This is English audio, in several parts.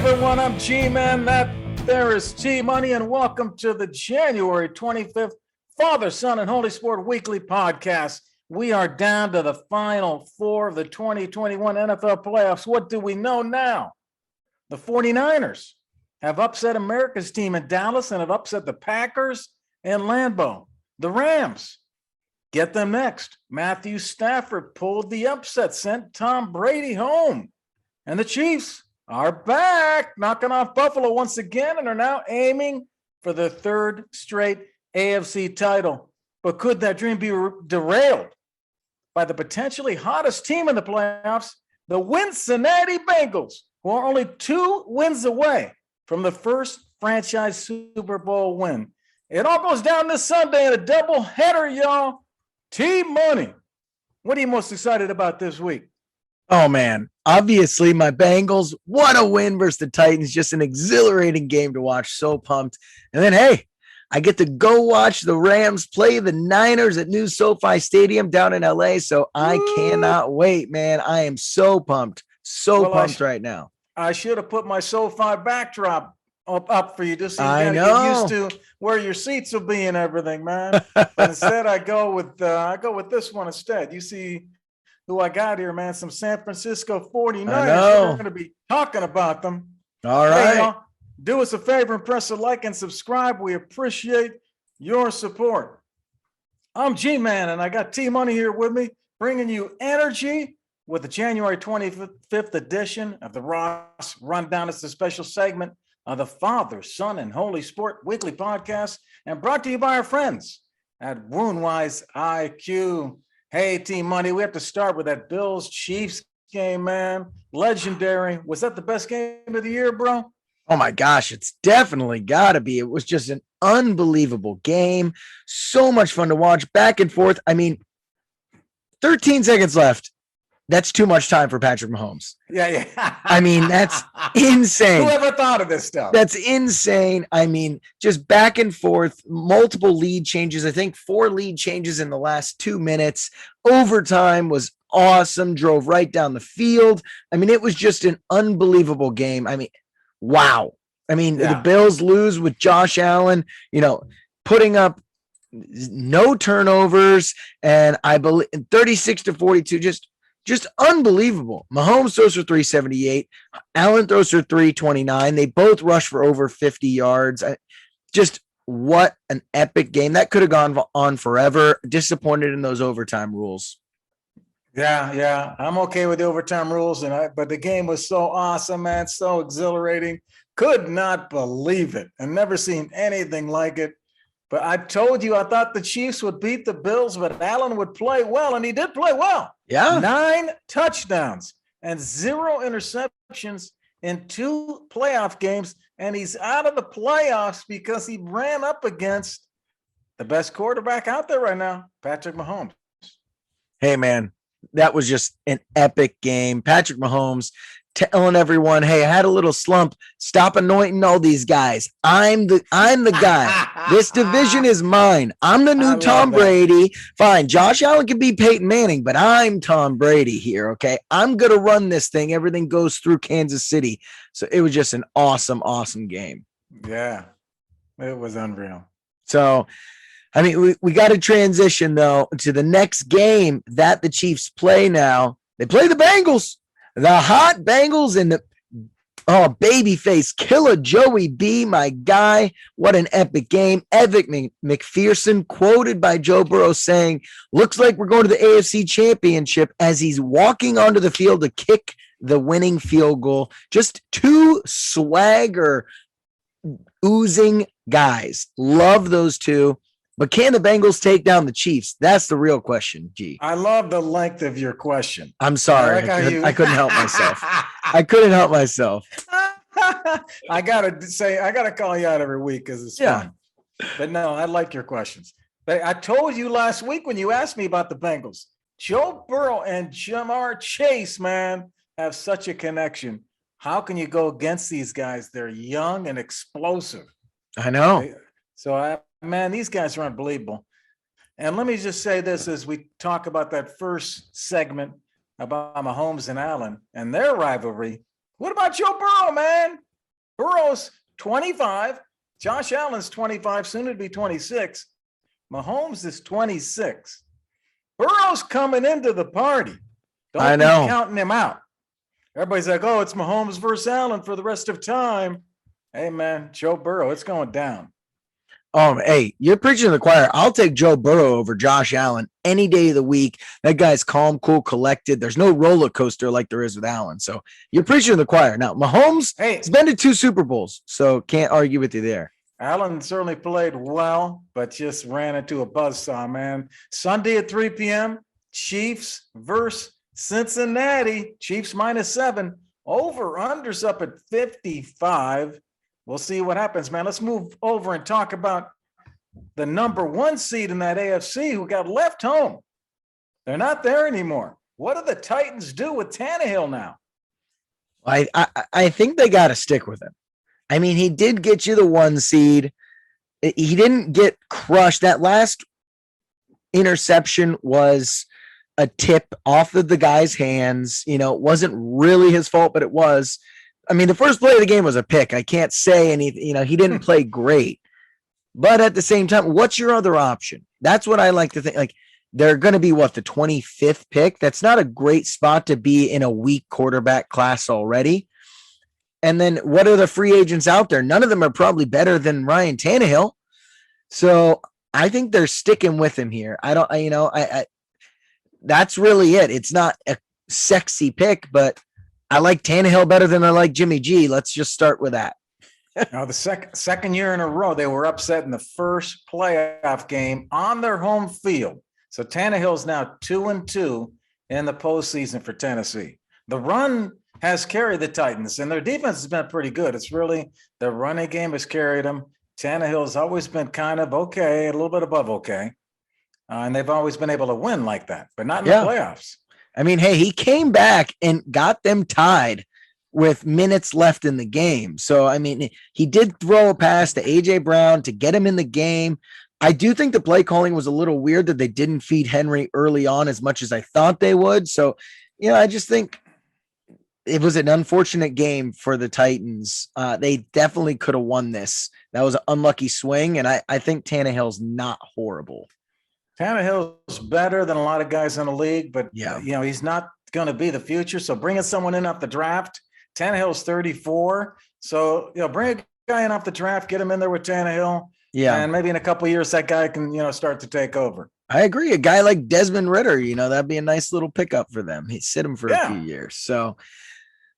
everyone, I'm G-Man, that there is T-Money, and welcome to the January 25th Father, Son, and Holy Sport Weekly Podcast. We are down to the final four of the 2021 NFL playoffs. What do we know now? The 49ers have upset America's team in Dallas and have upset the Packers in Lambeau. The Rams, get them next. Matthew Stafford pulled the upset, sent Tom Brady home. And the Chiefs are back, knocking off Buffalo once again, and are now aiming for the third straight AFC title. But could that dream be derailed by the potentially hottest team in the playoffs, the Cincinnati Bengals, who are only 2 wins away from the first franchise Super Bowl win? It all goes down this Sunday in a doubleheader, y'all. T-Money, what are you most excited about this week? Oh, man. Obviously, my Bengals. What a win versus the Titans. Just an exhilarating game to watch. So pumped. And then, hey, I get to go watch the Rams play the Niners at new SoFi Stadium down in LA. So I cannot wait, man. I am so pumped. Pumped right now. I should have put my SoFi backdrop up for you just so you get used to where your seats will be and everything, man. But instead, I go with this one instead. You see who I got here, man, some San Francisco 49ers. We're going to be talking about them. All right. Hey, do us a favor and press a like and subscribe. We appreciate your support. I'm G-Man, and I got T-Money here with me, bringing you energy with the January 25th edition of the Ross Rundown. It's a special segment of the Father, Son, and Holy Sport Weekly Podcast, and brought to you by our friends at Woundwise IQ. Hey, T-Money, we have to start with that Bills-Chiefs game, man. Legendary. Was that the best game of the year, bro? Oh, my gosh. It's definitely got to be. It was just an unbelievable game. So much fun to watch. Back and forth. I mean, 13 seconds left. That's too much time for Patrick Mahomes. Yeah. I mean, that's insane. Whoever thought of this stuff? That's insane. I mean, just back and forth, multiple lead changes. I think 4 lead changes in the last 2 minutes. Overtime was awesome. Drove right down the field. I mean, it was just an unbelievable game. I mean, wow. I mean, The Bills lose with Josh Allen, putting up no turnovers, and I believe 36-42, just unbelievable. Mahomes throws for 378. Allen throws for 329. They both rush for over 50 yards. Just what an epic game. That could have gone on forever. Disappointed in those overtime rules. Yeah. I'm okay with the overtime rules, but the game was so awesome, man. So exhilarating. Could not believe it. I've never seen anything like it. But I told you I thought the Chiefs would beat the Bills, but Allen would play well, and he did play well. Yeah. 9 touchdowns and 0 interceptions in 2 playoff games, and he's out of the playoffs because he ran up against the best quarterback out there right now, Patrick Mahomes. Hey, man, that was just an epic game. Patrick Mahomes telling everyone, hey, I had a little slump. Stop anointing all these guys. I'm the guy. This division is mine. I'm the new Tom Brady. Fine. Josh Allen can be Peyton Manning, but I'm Tom Brady here. Okay. I'm going to run this thing. Everything goes through Kansas City. So it was just an awesome, awesome game. Yeah. It was unreal. So, I mean, we got to transition though to the next game that the Chiefs play now. They play the Bengals. The hot Bengals and the babyface killer Joey B, my guy. What an epic game. Evan McPherson quoted by Joe Burrow saying, looks like we're going to the AFC Championship, as he's walking onto the field to kick the winning field goal. Just 2 swagger oozing guys. Love those 2. But can the Bengals take down the Chiefs? That's the real question, G. I love the length of your question. I'm sorry. I couldn't help myself. I couldn't help myself. I gotta call you out every week because it's fun. But no, I like your questions. But I told you last week when you asked me about the Bengals, Joe Burrow and Jamar Chase, man, have such a connection. How can you go against these guys? They're young and explosive. I know. Man, these guys are unbelievable. And let me just say this as we talk about that first segment about Mahomes and Allen and their rivalry. What about Joe Burrow, man? Burrow's 25. Josh Allen's 25, soon to be 26. Mahomes is 26. Burrow's coming into the party. Don't be counting him out. Everybody's like, oh, it's Mahomes versus Allen for the rest of time. Hey, man, Joe Burrow, it's going down. Oh, hey, you're preaching to the choir. I'll take Joe Burrow over Josh Allen any day of the week. That guy's calm, cool, collected. There's no roller coaster like there is with Allen. So you're preaching to the choir. Now, Mahomes has been to 2 Super Bowls, so can't argue with you there. Allen certainly played well, but just ran into a buzzsaw, man. Sunday at 3 p.m., Chiefs versus Cincinnati. Chiefs -7. Over-unders up at 55. We'll see what happens, man. Let's move over and talk about the number 1 seed in that AFC who got left home. They're not there anymore. What do the Titans do with Tannehill now? I think they got to stick with him. I mean, he did get you the 1 seed. He didn't get crushed. That last interception was a tip off of the guy's hands. You know, it wasn't really his fault, but it was. I mean, the first play of the game was a pick. I can't say anything. You know, he didn't play great. But at the same time, what's your other option? That's what I like to think. Like, they're going to be, what, the 25th pick? That's not a great spot to be in a weak quarterback class already. And then what are the free agents out there? None of them are probably better than Ryan Tannehill. So I think they're sticking with him here. That's really it. It's not a sexy pick, but I like Tannehill better than I like Jimmy G. Let's just start with that. Now, the second year in a row, they were upset in the first playoff game on their home field. So Tannehill's now 2-2 in the postseason for Tennessee. The run has carried the Titans, and their defense has been pretty good. It's really the running game has carried them. Tannehill's always been kind of okay, a little bit above okay. And they've always been able to win like that, but not in the playoffs. I mean, hey, he came back and got them tied with minutes left in the game. So, I mean, he did throw a pass to A.J. Brown to get him in the game. I do think the play calling was a little weird that they didn't feed Henry early on as much as I thought they would. So, you know, I just think it was an unfortunate game for the Titans. They definitely could have won this. That was an unlucky swing, and I think Tannehill's not horrible. Tannehill's better than a lot of guys in the league, but you know, he's not going to be the future. So bringing someone in off the draft, Tannehill's 34. So, you know, bring a guy in off the draft, get him in there with Tannehill. Yeah. And maybe in a couple of years, that guy can, you know, start to take over. I agree. A guy like Desmond Ridder, you know, that'd be a nice little pickup for them. He'd sit him for a few years. So,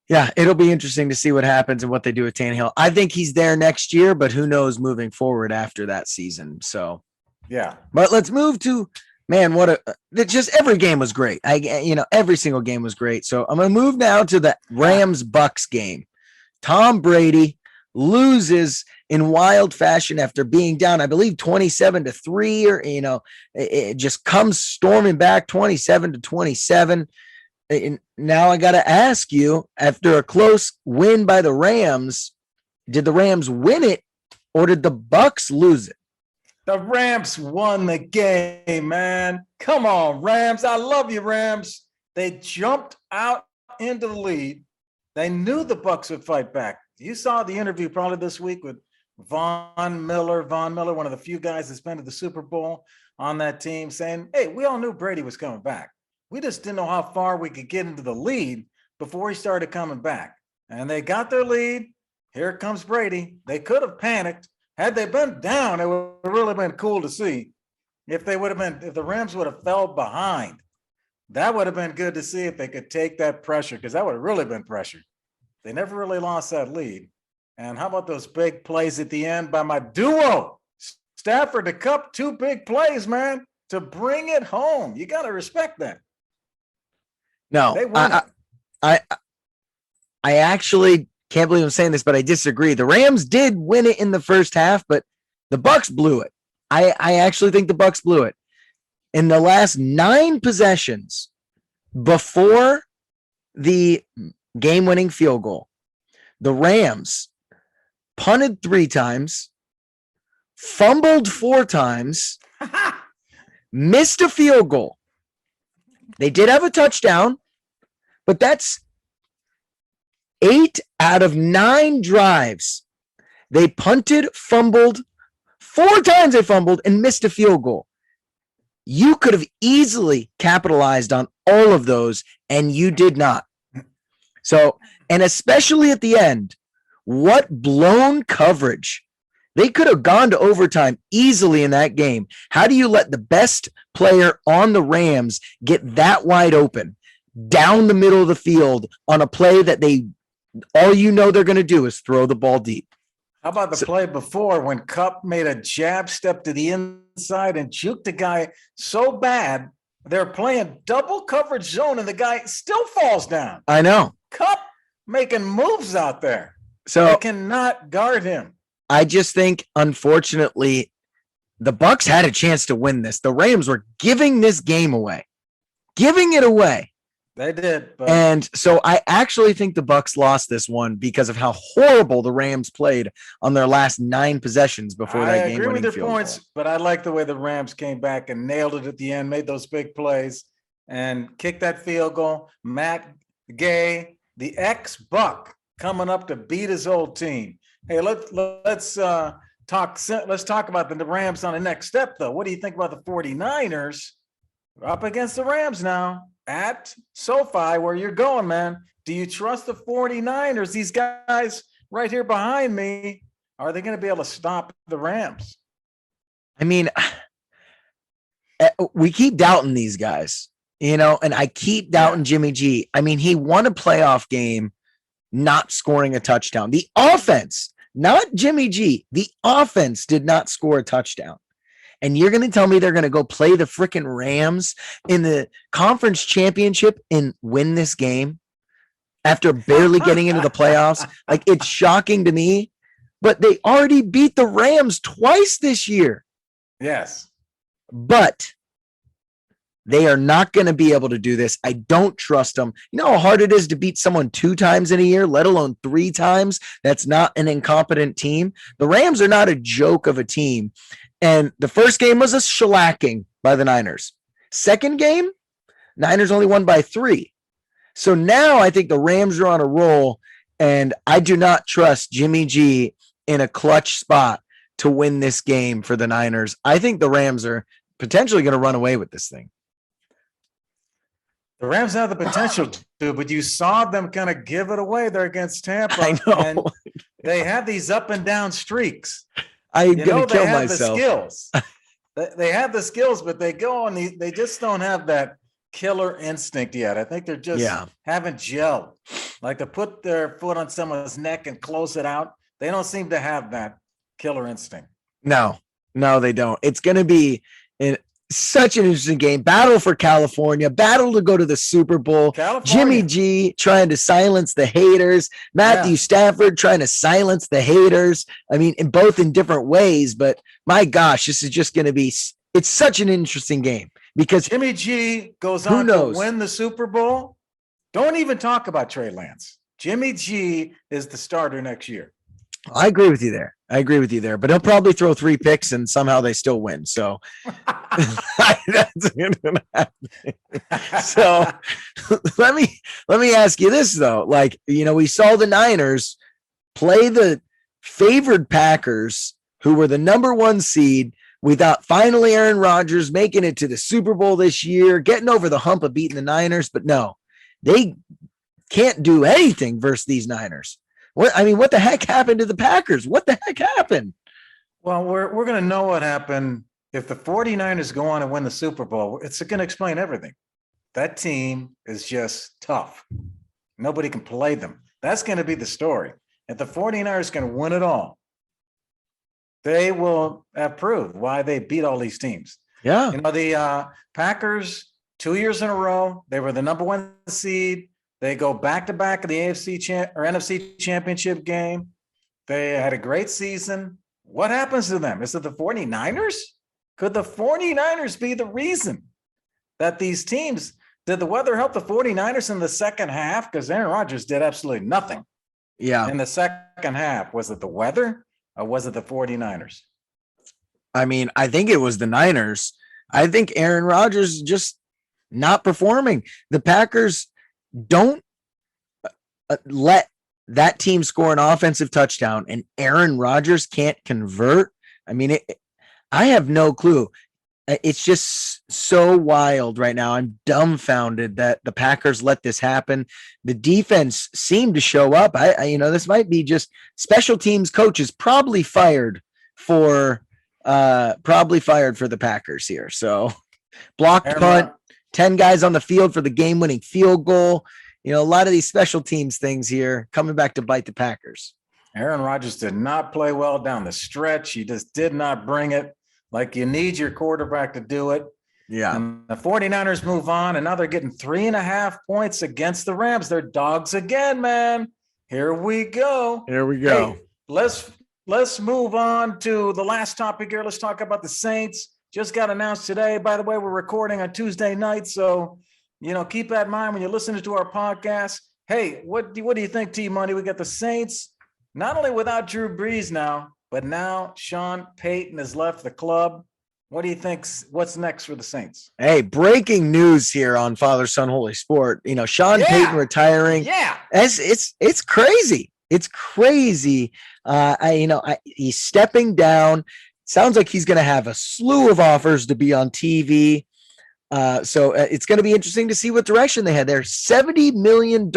yeah, it'll be interesting to see what happens and what they do with Tannehill. I think he's there next year, but who knows moving forward after that season. So, yeah. But let's move to, man, just every game was great. Every single game was great. So I'm going to move now to the Rams-Bucks game. Tom Brady loses in wild fashion after being down, I believe 27-3, or, you know, it just comes storming back 27-27. And now I got to ask you, after a close win by the Rams, did the Rams win it or did the Bucks lose it? The Rams won the game, man. Come on, Rams. I love you, Rams. They jumped out into the lead. They knew the Bucks would fight back. You saw the interview probably this week with Von Miller, one of the few guys that's been to the Super Bowl on that team, saying, hey, we all knew Brady was coming back. We just didn't know how far we could get into the lead before he started coming back. And they got their lead. Here comes Brady. They could have panicked. Had they been down, it would have really been cool to see. If the Rams would have fell behind, that would have been good to see if they could take that pressure, because that would have really been pressure. They never really lost that lead. And how about those big plays at the end by my duo, Stafford to Cup? 2 big plays, man, to bring it home. You got to respect that. No, I actually can't believe I'm saying this, but I disagree. The Rams did win it in the first half, but the Bucks blew it. I actually think the Bucks blew it. In the last 9 possessions before the game-winning field goal, the Rams punted 3 times, fumbled 4 times, missed a field goal. They did have a touchdown, but 8 out of 9 drives, they punted, fumbled, 4 times they fumbled and missed a field goal. You could have easily capitalized on all of those, and you did not. So, and especially at the end, what blown coverage. They could have gone to overtime easily in that game. How do you let the best player on the Rams get that wide open down the middle of the field on a play that all you know they're going to do is throw the ball deep? How about the play before when Kupp made a jab step to the inside and juked the guy so bad, they're playing double coverage zone and the guy still falls down. I know. Kupp making moves out there. So they cannot guard him. I just think, unfortunately, the Bucs had a chance to win this. The Rams were giving this game away, giving it away. They did. But and so I actually think the Bucs lost this one because of how horrible the Rams played on their last 9 possessions before that game. I agree with your points, but I like the way the Rams came back and nailed it at the end, made those big plays, and kicked that field goal. Matt Gay, the ex-Buck, coming up to beat his old team. Hey, let's talk about the Rams on the next step, though. What do you think about the 49ers up against the Rams now at SoFi, where you're going, man? Do you trust the 49ers? These guys right here behind me, are they going to be able to stop the Rams? I mean, we keep doubting these guys, and I keep doubting Jimmy G. I mean, he won a playoff game not scoring a touchdown. The offense, not Jimmy G, the offense did not score a touchdown. And you're going to tell me they're going to go play the freaking Rams in the conference championship and win this game after barely getting into the playoffs? Like, it's shocking to me, but they already beat the Rams twice this year. Yes. But they are not going to be able to do this. I don't trust them. You know how hard it is to beat someone 2 times in a year, let alone 3 times? That's not an incompetent team. The Rams are not a joke of a team. And the first game was a shellacking by the Niners. Second game, Niners only won by 3. So now I think the Rams are on a roll, and I do not trust Jimmy G in a clutch spot to win this game for the Niners. I think the Rams are potentially going to run away with this thing. The Rams have the potential to, but you saw them kind of give it away there against Tampa. I know. And they have these up and down streaks. I'm going to kill myself. The skills. They have the skills, but they go on. They just don't have that killer instinct yet. I think they're just haven't gelled. Like to put their foot on someone's neck and close it out. They don't seem to have that killer instinct. No, they don't. It's going to be such an interesting game. Battle for California, battle to go to the Super Bowl. Jimmy G trying to silence the haters. Matthew Stafford trying to silence the haters. I mean, both in different ways, but my gosh, this is just going to be, it's such an interesting game because Jimmy G goes on to win the Super Bowl. Don't even talk about Trey Lance. Jimmy G is the starter next year. I agree with you there. But he'll probably throw 3 picks and somehow they still win. So that's gonna happen. So let me ask you this though. Like, we saw the Niners play the favored Packers, who were the number 1 seed, without finally Aaron Rodgers making it to the Super Bowl this year, getting over the hump of beating the Niners. But no, they can't do anything versus these Niners. What the heck happened to the Packers? What the heck happened? Well, we're going to know what happened if the 49ers go on and win the Super Bowl. It's going to explain everything. That team is just tough. Nobody can play them. That's going to be the story. If the 49ers can win it all, they will have proved why they beat all these teams. Yeah. The Packers, 2 years in a row, they were the number 1 seed. They go back-to-back in the NFC championship game. They had a great season. What happens to them? Is it the 49ers? Could the 49ers be the reason that these teams, did the weather help the 49ers in the second half? Because Aaron Rodgers did absolutely nothing. Yeah. In the second half. Was it the weather or was it the 49ers? I mean, I think it was the Niners. I think Aaron Rodgers just not performing. The Packers don't let that team score an offensive touchdown and Aaron Rodgers can't convert. I mean, I have no clue. It's just so wild right now. I'm dumbfounded that the Packers let this happen. The defense seemed to show up. This might be just special teams coaches probably fired for the Packers here. So blocked punt, 10 guys on the field for the game-winning field goal. A lot of these special teams things here coming back to bite the Packers. Aaron Rodgers did not play well down the stretch. He just did not bring it. Like, you need your quarterback to do it. Yeah. And the 49ers move on, and now they're getting 3.5 points against the Rams. They're dogs again, man. Here we go. Hey, let's move on to the last topic here. Let's talk about the Saints. Just got announced today. By the way, we're recording on Tuesday night, so keep that in mind when you're listening to our podcast. Hey, what do you think, T-Money? We got the Saints not only without Drew Brees now, but now Sean Payton has left the club. What do you think? What's next for the Saints? Hey, breaking news here on Father, Son, Holy Sport. Sean Payton retiring. Yeah, it's crazy. It's crazy. He's stepping down. Sounds like he's going to have a slew of offers to be on TV. So it's going to be interesting to see what direction they head. They're $70 million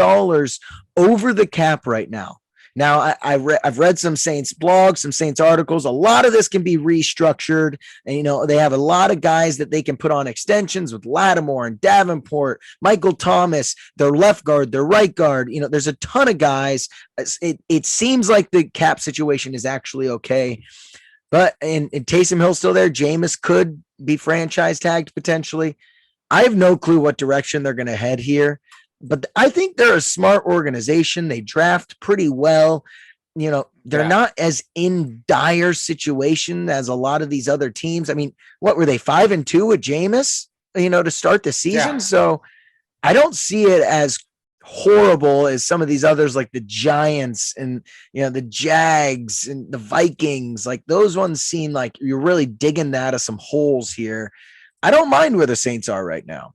over the cap right now. Now, I've read some Saints blogs, some Saints articles. A lot of this can be restructured. And, they have a lot of guys that they can put on extensions with Lattimore and Davenport, Michael Thomas, their left guard, their right guard. There's a ton of guys. It seems like the cap situation is actually okay. But and Taysom Hill's still there. Jameis could be franchise tagged potentially. I have no clue what direction they're going to head here. But I think they're a smart organization. They draft pretty well. They're not as in dire situation as a lot of these other teams. I mean, what were they, 5-2 with Jameis, to start the season? Yeah. So I don't see it as horrible as some of these others, like the Giants and, the Jags and the Vikings. Like, those ones seem like you're really digging out of some holes here. I don't mind where the Saints are right now.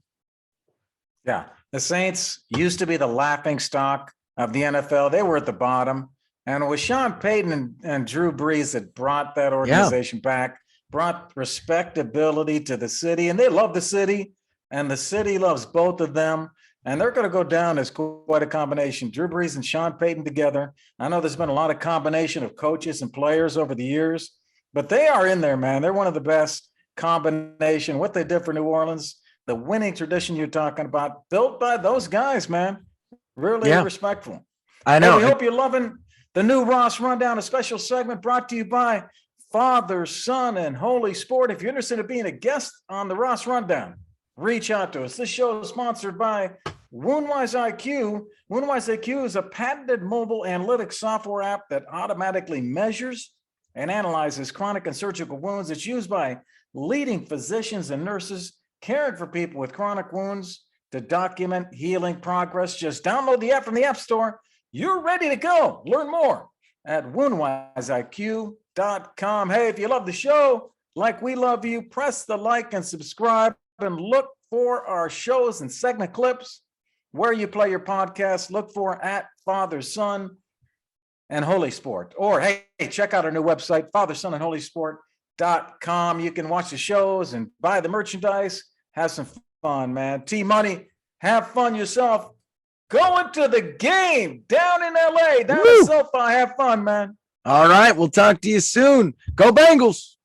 Yeah. The Saints used to be the laughing stock of the NFL. They were at the bottom. And with Sean Payton and Drew Brees that brought that organization back, brought respectability to the city. And they love the city, and the city loves both of them. And they're going to go down as quite a combination. Drew Brees and Sean Payton together. I know there's been a lot of combination of coaches and players over the years, but they are in there, man. They're one of the best combination. What they did for New Orleans, the winning tradition you're talking about, built by those guys, man. Really respectful. I know. Hey, we hope you're loving the new Ross Rundown, a special segment brought to you by Father, Son, and Holy Sport. If you're interested in being a guest on the Ross Rundown, reach out to us. This show is sponsored by Woundwise IQ. Woundwise IQ is a patented mobile analytics software app that automatically measures and analyzes chronic and surgical wounds. It's used by leading physicians and nurses caring for people with chronic wounds to document healing progress. Just download the app from the App Store. You're ready to go. Learn more at woundwiseiq.com. Hey, if you love the show, like we love you, press the like and subscribe, and look for our shows and segment clips where you play your podcast. Look for at Father, Son, and Holy Sport. Or, hey, check out our new website, FatherSonAndHolySport.com. You can watch the shows and buy the merchandise. Have some fun, man. T-Money, have fun yourself. Going to the game down in LA, down in SoFi. Have fun, man. All right. We'll talk to you soon. Go Bengals.